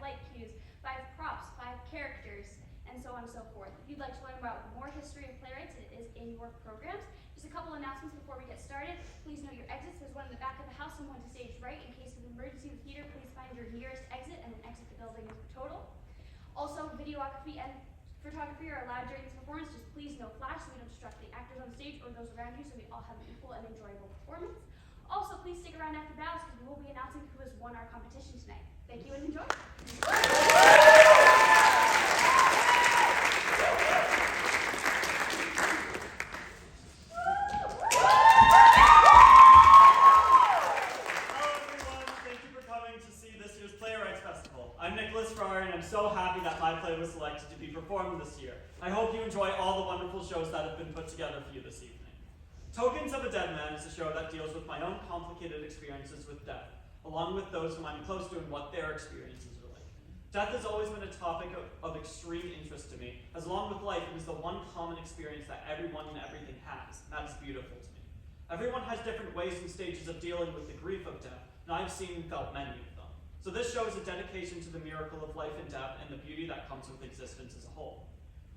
light cues, 5 props, 5 characters, and so on and so forth. If you'd like to learn about more history of playwrights, it is in your programs. Just a couple announcements before we get started. Please note your exits. There's one in the back of the house and one to stage right. In case of emergency with theater, please find your nearest exit and then exit the building as per total. Also, videography and photography are allowed during this performance. Just please no flash so we don't distract the actors on stage or those around you, so we all have an equal and enjoyable performance. Also, please stick around after bows because we will be announcing who has won our competition tonight. Thank you and enjoy. Ferarri, and I'm so happy that my play was selected to be performed this year. I hope you enjoy all the wonderful shows that have been put together for you this evening. Tokens of a Dead Man is a show that deals with my own complicated experiences with death, along with those whom I'm close to and what their experiences are like. Death has always been a topic of extreme interest to me, as along with life, it is the one common experience that everyone and everything has, and that is beautiful to me. Everyone has different ways and stages of dealing with the grief of death, and I've seen and felt many of them. So this show is a dedication to the miracle of life and death and the beauty that comes with existence as a whole.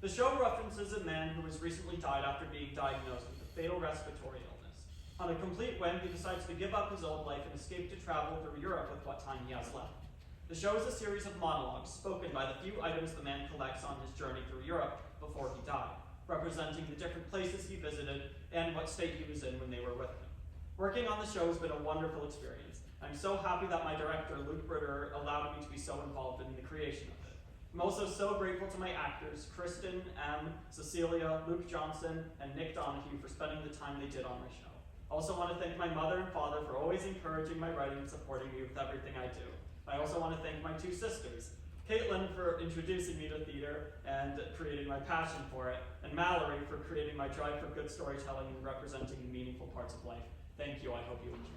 The show references a man who has recently died after being diagnosed with a fatal respiratory illness. On a complete whim, he decides to give up his old life and escape to travel through Europe with what time he has left. The show is a series of monologues spoken by the few items the man collects on his journey through Europe before he died, representing the different places he visited and what state he was in when they were with him. Working on the show has been a wonderful experience. I'm so happy that my director, Bruderer, allowed me to be so involved in the creation of it. I'm also so grateful to my actors, Kristen, M, Cecilia, Luke Johnson, and Nick Donahue for spending the time they did on my show. I also want to thank my mother and father for always encouraging my writing and supporting me with everything I do. I also want to thank my 2 sisters, Caitlin for introducing me to theater and creating my passion for it, and Mallory for creating my drive for good storytelling and representing the meaningful parts of life. Thank you, I hope you enjoy.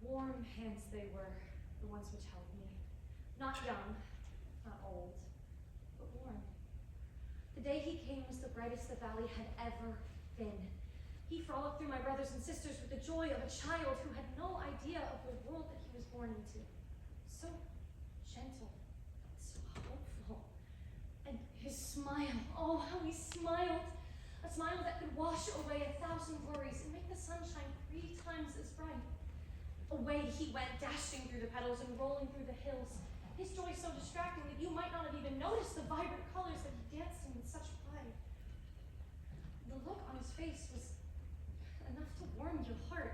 Warm hands they were, the ones which held me. Not young, not old, but warm. The day he came was the brightest the valley had ever been. He frolicked through my brothers and sisters with the joy of a child who had no idea of the world that he was born into. So gentle, so hopeful. And his smile, oh, how he smiled. A smile that could wash away 1,000 worries and make the sunshine 3 times as bright. Away he went, dashing through the petals and rolling through the hills. His joy so distracting that you might not have even noticed the vibrant colors that he danced in with such pride. The look on his face was enough to warm your heart.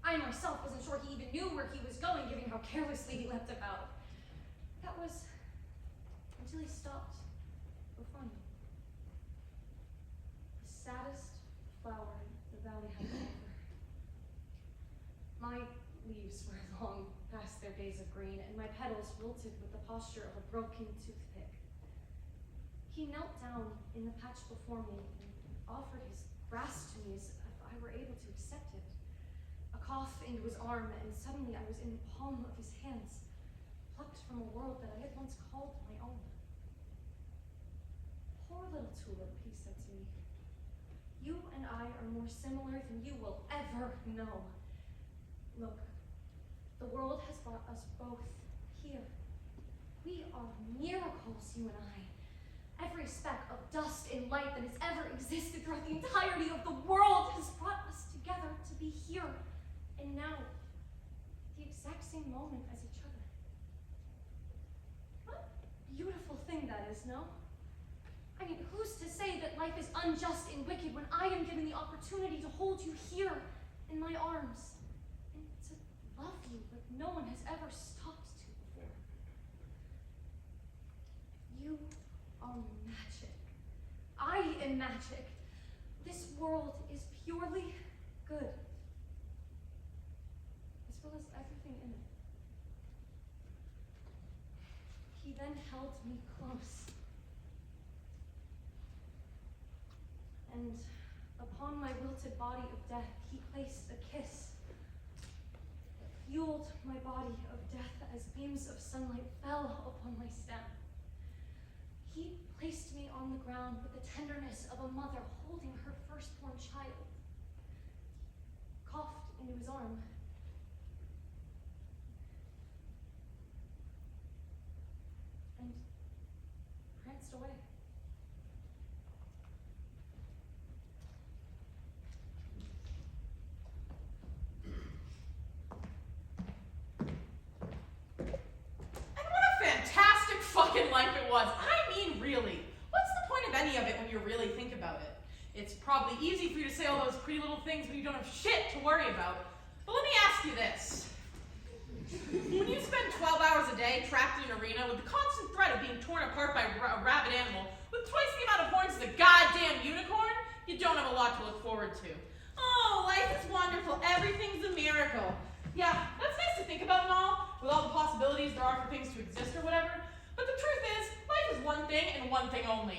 I myself wasn't sure he even knew where he was going, given how carelessly he leapt about. That was until he stopped before me. The saddest flower the valley had to offer. My leaves were long past their days of green, and my petals wilted with the posture of a broken toothpick. He knelt down in the patch before me and offered his grass to me as if I were able to accept it. A cough into his arm, and suddenly I was in the palm of his hands, plucked from a world that I had once called my own. Poor little tulip, he said to me. You and I are more similar than you will ever know. Look, the world has brought us both here. We are miracles, you and I. Every speck of dust and light that has ever existed throughout the entirety of the world has brought us together to be here and now, at the exact same moment as each other. What a beautiful thing that is, no? I mean, who's to say that life is unjust and wicked when I am given the opportunity to hold you here in my arms? Love you like no one has ever stopped to before. You are magic. I am magic. This world is purely good, as well as everything in it. He then held me close and upon my wilted body of death, he placed a kiss. It fueled my body of death as beams of sunlight fell upon my stem. He placed me on the ground with the tenderness of a mother holding her firstborn child. Coughed into his arm. And pranced away. Fantastic fucking life it was. I mean, really. What's the point of any of it when you really think about it? It's probably easy for you to say all those pretty little things when you don't have shit to worry about. But let me ask you this. When you spend 12 hours a day trapped in an arena with the constant threat of being torn apart by a rabid animal with twice the amount of horns as a goddamn unicorn, you don't have a lot to look forward to. Oh, life is wonderful. Everything's a miracle. Yeah, that's nice to think about and all, with all the possibilities there are for things to exist or whatever. But the truth is, life is one thing and one thing only.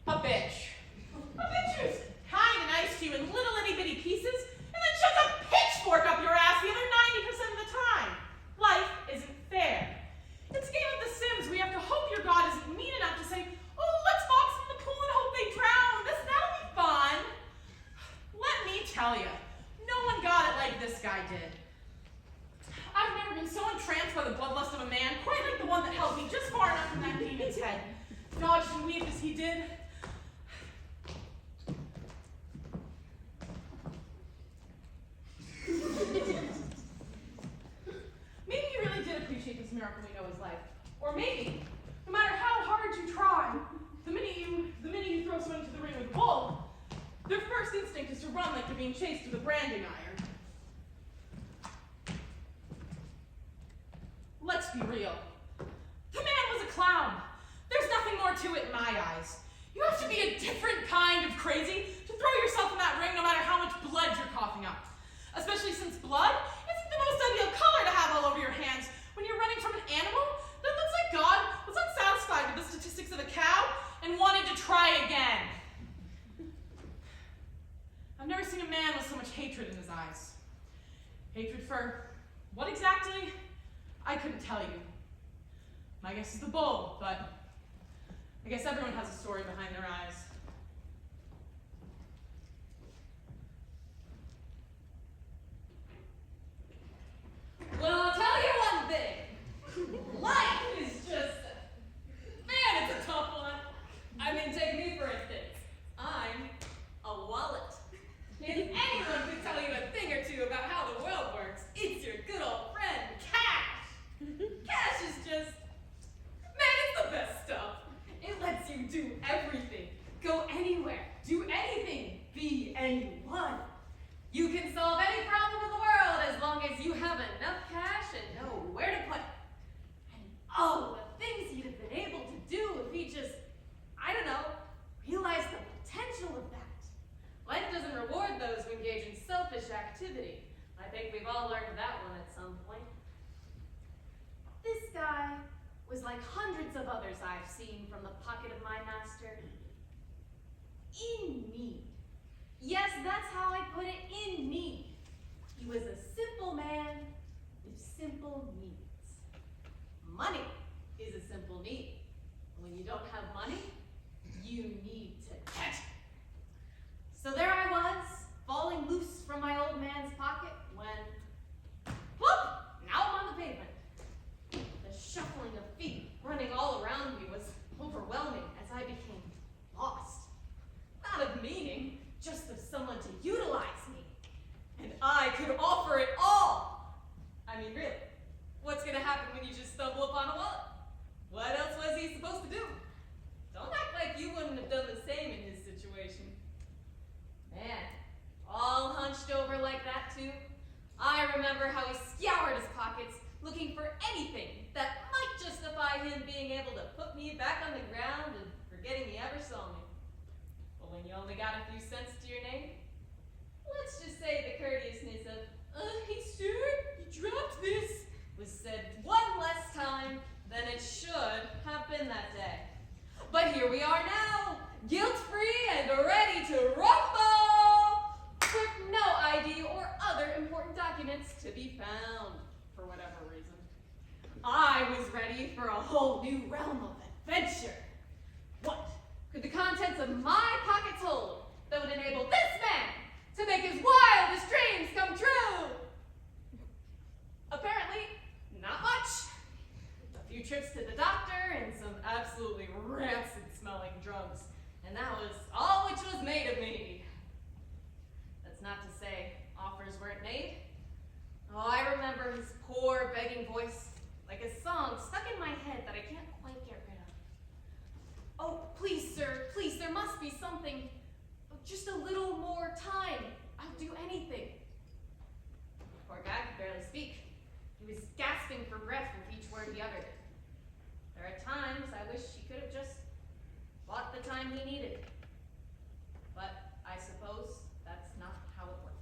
A bitch. A bitch who's kind and nice to you in little itty-bitty pieces, and then shoves a pitchfork up your ass the other 90% of the time. Life isn't fair. It's a game of The Sims where you have to hope your god isn't mean enough to say, oh, let's box in the pool and hope they drown. That'll be fun. Let me tell you, no one got it like this guy did. I've never been so entranced by the bloodlust of a man, quite like the one that held me just far enough from that demon's head. Dodged and weaved as he did. Maybe you really did appreciate this miracle we know is life. Or maybe, no matter how hard you try, the minute you throw someone into the ring with a bull, their first instinct is to run like they're being chased with a branding iron. Let's be real. The man was a clown. There's nothing more to it in my eyes. You have to be a different kind of crazy to throw yourself in that ring no matter how much blood you're coughing up. Especially since blood isn't the most ideal color to have all over your hands when you're running from an animal that looks like God was unsatisfied with the statistics of a cow and wanted to try again. I've never seen a man with so much hatred in his eyes. Hatred for what exactly? I couldn't tell you. My guess is the bull, but I guess everyone has a story behind their eyes. Well, I'll tell you one thing. Life is just, man, it's a tough one. I mean, take me for instance. I'm a wallet. If anyone could tell you a thing or two about how the world works, it's your good old friend, cash. Cash is just, man, it's the best stuff. It lets you do everything, go anywhere, do anything, be anyone. You can solve any problem in the world as long as you have enough cash and know where to put it. And oh, the things he'd have been able to do if he just, I don't know, realized the potential of that. Life doesn't reward those who engage in selfish activity. I think we've all learned that one at some point. This guy was like hundreds of others I've seen from the pocket of my master. In need. Yes, that's how I put it, in need. He was a simple man with simple needs. Money is a simple need. When you don't have money, you need to get it. So there I was, falling loose from my old man's pocket when, whoop, now I'm on the pavement. The shuffling of feet running all around me was overwhelming as I became lost. Not of meaning, just of someone to utilize me. And I could offer it all. I mean, really, what's gonna happen when you just stumble upon a wallet? What else was he supposed to do? Don't act like you wouldn't have done the same in his situation. Man, all hunched over like that too. I remember how he scoured his pockets looking for anything that might justify him being able to put me back on the ground and forgetting he ever saw me. But when you only got a few cents to your name, let's just say the courteousness of, hey sir, you dropped this, was said one less time than it should have been that day. But here we are now, guilt-free and ready to rock whole new realm of adventure. What could the contents of my pockets hold that would enable this man to make his wildest dreams come true? Apparently, not much. A few trips to the doctor and some absolutely rancid smelling drugs. And that was all which was made of me. That's not to say offers weren't made. Oh, I remember his poor begging voice, like a song stuck in my head that I can't quite get rid of. Oh, please, sir, please, there must be something. Just a little more time. I'll do anything. Poor guy could barely speak. He was gasping for breath with each word he uttered. There are times I wish he could have just bought the time he needed. But I suppose that's not how it works.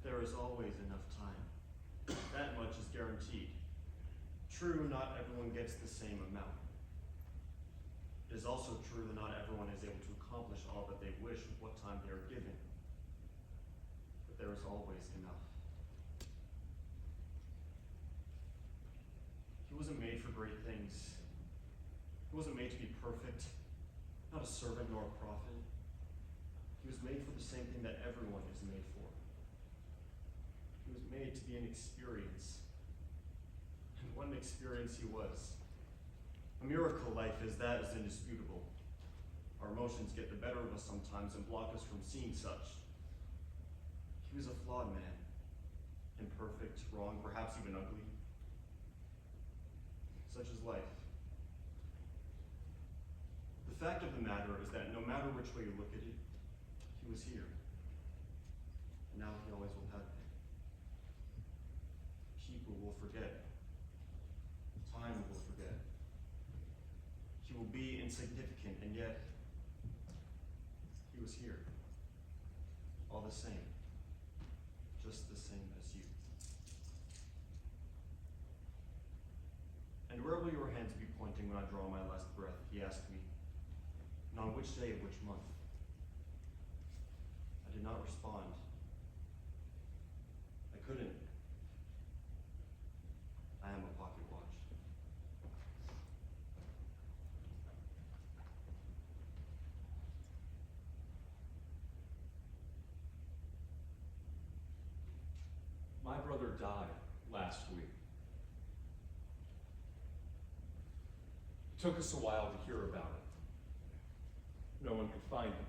There is always enough time. That much is guaranteed. True, not everyone gets the same amount. It is also true that not everyone is able to accomplish all that they wish with what time they are given. But there is always enough. He wasn't made for great things. He wasn't made to be perfect, not a servant nor a prophet. He was made for the same thing that everyone is made for. He was made to be an experience. And what an experience he was. A miracle life is that is indisputable. Our emotions get the better of us sometimes and block us from seeing such. He was a flawed man. Imperfect, wrong, perhaps even ugly. Such is life. The fact of the matter is that no matter which way you look at it, he was here. And now he always will have been. People will forget. Time will forget. He will be insignificant, and yet he was here. All the same. Just the same as you. And where will your hands be pointing when I draw my last breath? He asked me. And on which day of which month? I did not respond. I couldn't. I am a pocket watch. My brother died last week. It took us a while to hear about it. No one could find him.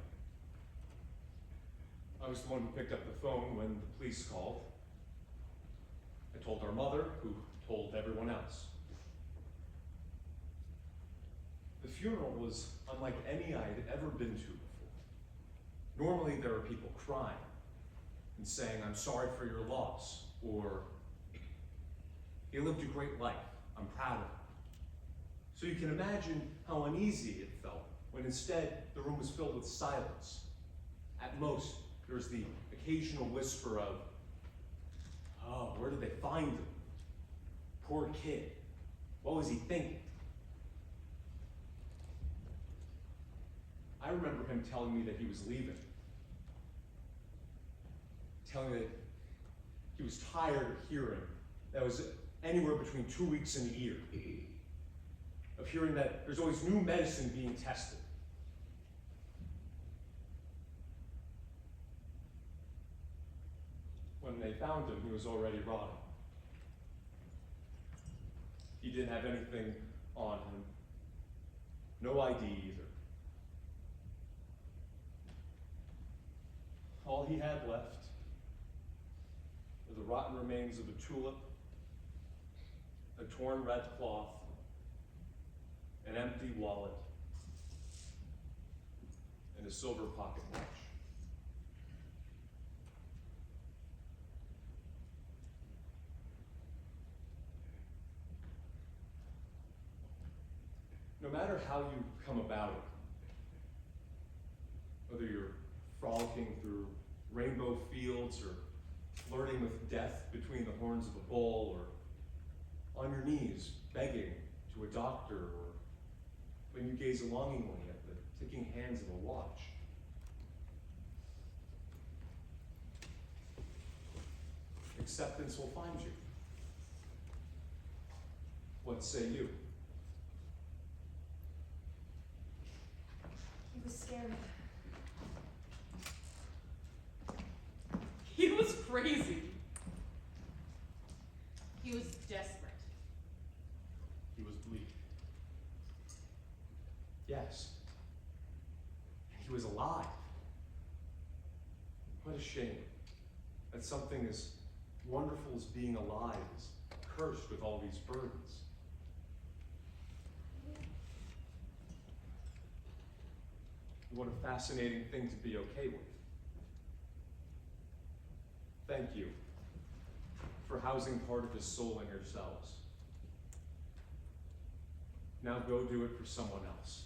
I was the one who picked up the phone when the police called. I told our mother, who told everyone else. The funeral was unlike any I had ever been to before. Normally there are people crying and saying, "I'm sorry for your loss," or "He lived a great life, I'm proud of him." So you can imagine how uneasy it felt when instead the room was filled with silence. At most, there's the occasional whisper of, "Oh, where did they find him? Poor kid. What was he thinking?" I remember him telling me that he was leaving. Telling me that he was tired of hearing that was anywhere between 2 weeks and a year. Of hearing that there's always new medicine being tested. When they found him, he was already rotting. He didn't have anything on him. No ID either. All he had left were the rotten remains of a tulip, a torn red cloth, an empty wallet, and a silver pocket watch. No matter how you come about it, whether you're frolicking through rainbow fields or flirting with death between the horns of a bull or on your knees begging to a doctor, or when you gaze longingly at the ticking hands of a watch. Acceptance will find you. What say you? He was scared. He was crazy. He was desperate. He was bleak. Yes. And he was alive. What a shame that something as wonderful as being alive is cursed with all these burdens. What a fascinating thing to be okay with. Thank you for housing part of his soul in yourselves. Now go do it for someone else.